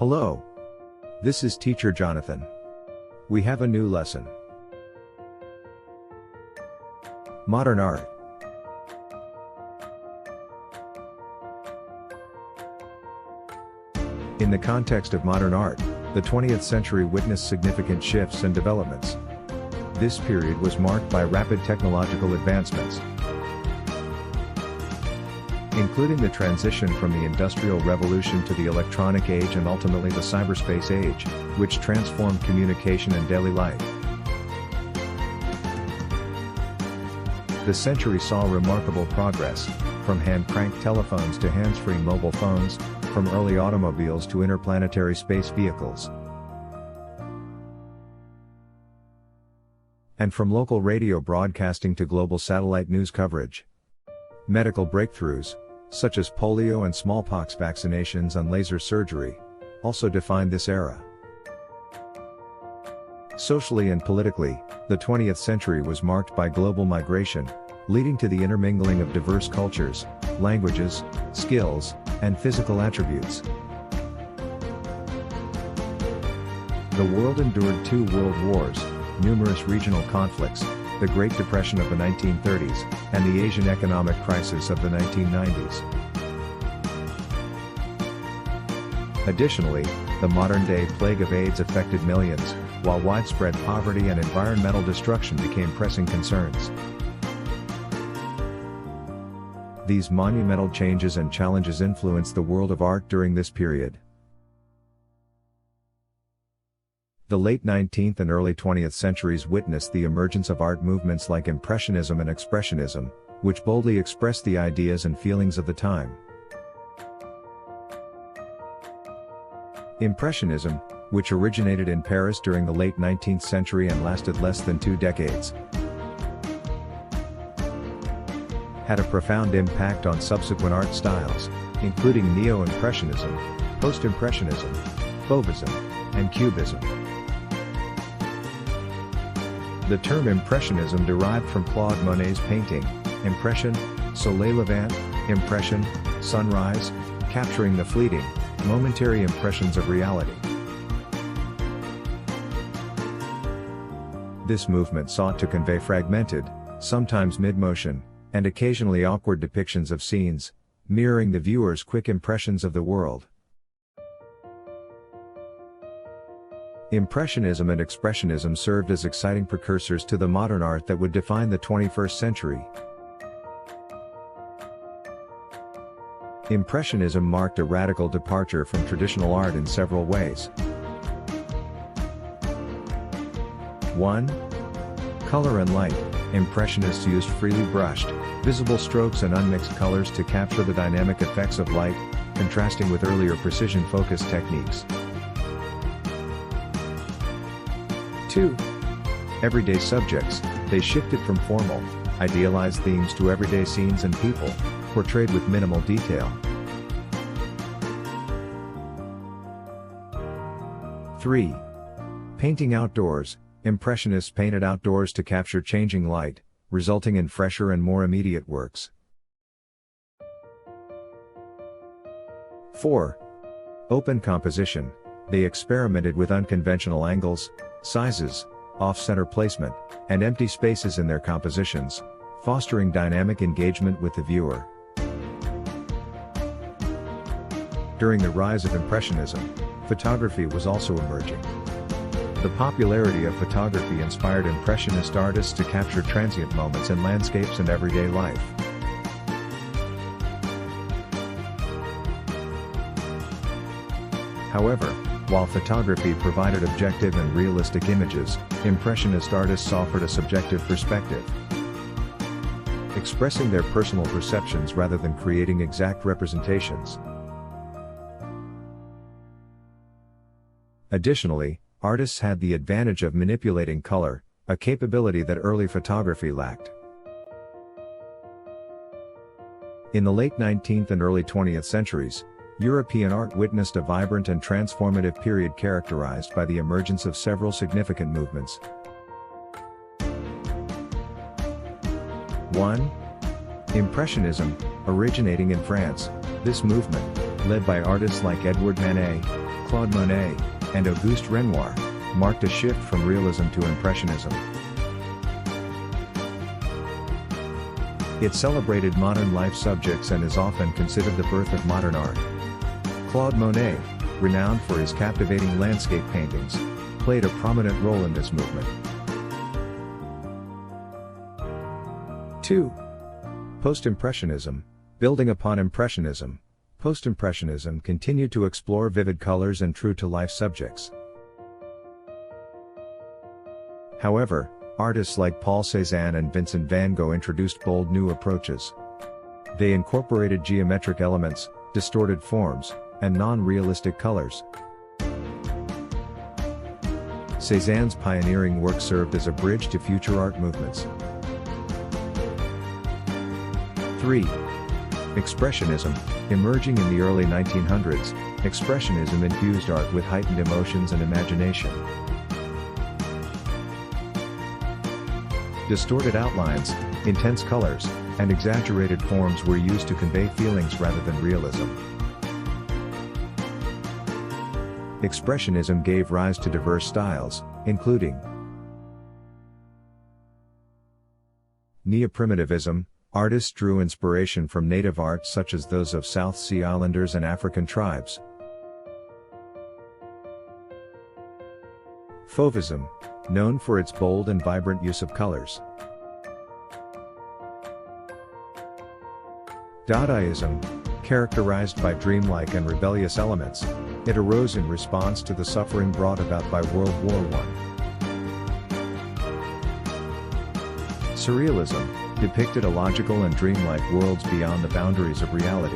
Hello. This is Teacher Jonathan. We have a new lesson. Modern art. In the context of modern art, the 20th century witnessed significant shifts and developments. This period was marked by rapid technological advancements, including the transition from the Industrial Revolution to the electronic age and ultimately the cyberspace age, which transformed communication and daily life. The century saw remarkable progress, from hand-cranked telephones to hands-free mobile phones, from early automobiles to interplanetary space vehicles, and from local radio broadcasting to global satellite news coverage. Medical breakthroughs, such as polio and smallpox vaccinations and laser surgery, also defined this era. Socially and politically, the 20th century was marked by global migration, leading to the intermingling of diverse cultures, languages, skills, and physical attributes. The world endured 2 world wars, numerous regional conflicts, the Great Depression of the 1930s, and the Asian economic crisis of the 1990s. Additionally, the modern-day plague of AIDS affected millions, while widespread poverty and environmental destruction became pressing concerns. These monumental changes and challenges influenced the world of art during this period. The late 19th and early 20th centuries witnessed the emergence of art movements like Impressionism and Expressionism, which boldly expressed the ideas and feelings of the time. Impressionism, which originated in Paris during the late 19th century and lasted less than 2 decades, had a profound impact on subsequent art styles, including Neo-Impressionism, Post-Impressionism, Fauvism, and Cubism. The term Impressionism derived from Claude Monet's painting, Impression, Soleil Levant, Impression, Sunrise, capturing the fleeting, momentary impressions of reality. This movement sought to convey fragmented, sometimes mid-motion, and occasionally awkward depictions of scenes, mirroring the viewer's quick impressions of the world. Impressionism and Expressionism served as exciting precursors to the modern art that would define the 21st century. Impressionism marked a radical departure from traditional art in several ways. 1. Color and light. Impressionists used freely brushed, visible strokes and unmixed colors to capture the dynamic effects of light, contrasting with earlier precision focus techniques. 2. Everyday subjects. They shifted from formal, idealized themes to everyday scenes and people, portrayed with minimal detail. 3. Painting outdoors. Impressionists painted outdoors to capture changing light, resulting in fresher and more immediate works. 4. Open composition. They experimented with unconventional angles, sizes, off-center placement, and empty spaces in their compositions, fostering dynamic engagement with the viewer. During the rise of Impressionism, photography was also emerging. The popularity of photography inspired Impressionist artists to capture transient moments in landscapes and everyday life. However, while photography provided objective and realistic images, Impressionist artists offered a subjective perspective, expressing their personal perceptions rather than creating exact representations. Additionally, artists had the advantage of manipulating color, a capability that early photography lacked. In the late 19th and early 20th centuries, European art witnessed a vibrant and transformative period characterized by the emergence of several significant movements. 1. Impressionism, originating in France. This movement, led by artists like Edouard Manet, Claude Monet and Auguste Renoir, marked a shift from realism to impressionism. It celebrated modern life subjects and is often considered the birth of modern art. Claude Monet, renowned for his captivating landscape paintings, played a prominent role in this movement. 2. Post-Impressionism. Building upon Impressionism, Post-Impressionism continued to explore vivid colors and true-to-life subjects. However, artists like Paul Cézanne and Vincent van Gogh introduced bold new approaches. They incorporated geometric elements, distorted forms, and non-realistic colors. Cézanne's pioneering work served as a bridge to future art movements. 3. Expressionism. Emerging in the early 1900s, Expressionism infused art with heightened emotions and imagination. Distorted outlines, intense colors, and exaggerated forms were used to convey feelings rather than realism. Expressionism gave rise to diverse styles, including Neo-primitivism. Artists drew inspiration from native arts such as those of South Sea Islanders and African tribes. Fauvism, known for its bold and vibrant use of colors. Dadaism, characterized by dreamlike and rebellious elements, it arose in response to the suffering brought about by World War I. Surrealism, depicted illogical and dreamlike worlds beyond the boundaries of reality.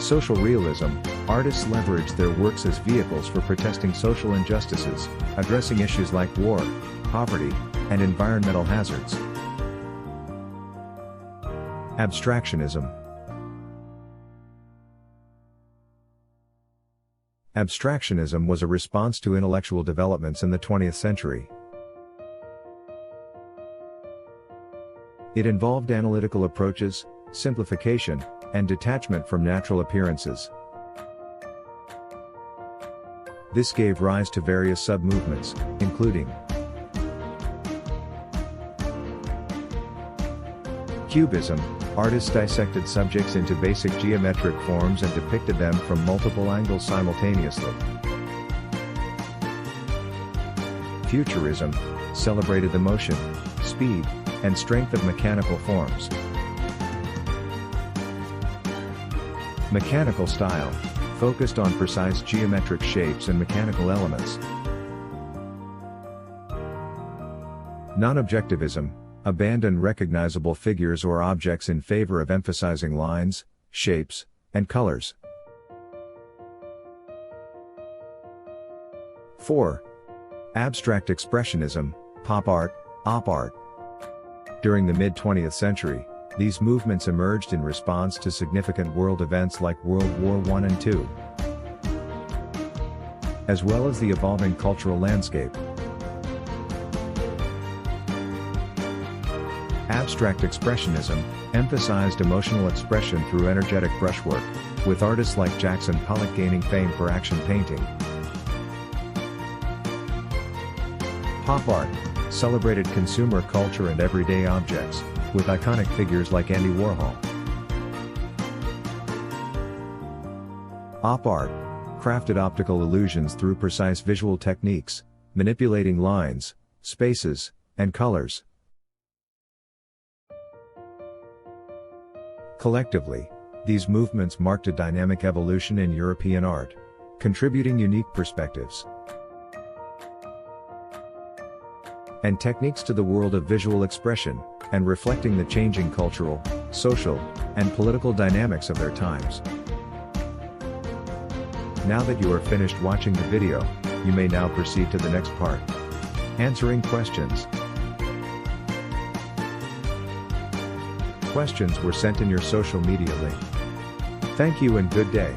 Social realism, artists leveraged their works as vehicles for protesting social injustices, addressing issues like war, poverty, and environmental hazards. Abstractionism. Abstractionism was a response to intellectual developments in the 20th century. It involved analytical approaches, simplification, and detachment from natural appearances. This gave rise to various sub-movements, including Cubism. Artists dissected subjects into basic geometric forms and depicted them from multiple angles simultaneously. Futurism celebrated the motion, speed, and strength of mechanical forms. Mechanical style focused on precise geometric shapes and mechanical elements. Non-objectivism abandoned recognizable figures or objects in favor of emphasizing lines, shapes, and colors. 4. Abstract expressionism, pop art, op art. During the mid-20th century, these movements emerged in response to significant world events like World War I and II, as well as the evolving cultural landscape. Abstract expressionism emphasized emotional expression through energetic brushwork, with artists like Jackson Pollock gaining fame for action painting. Pop art celebrated consumer culture and everyday objects, with iconic figures like Andy Warhol. Op art crafted optical illusions through precise visual techniques, manipulating lines, spaces, and colors. Collectively, these movements marked a dynamic evolution in European art, contributing unique perspectives and techniques to the world of visual expression, and reflecting the changing cultural, social, and political dynamics of their times. Now that you are finished watching the video, you may now proceed to the next part. Answering questions. Questions were sent in your social media link. Thank you and good day.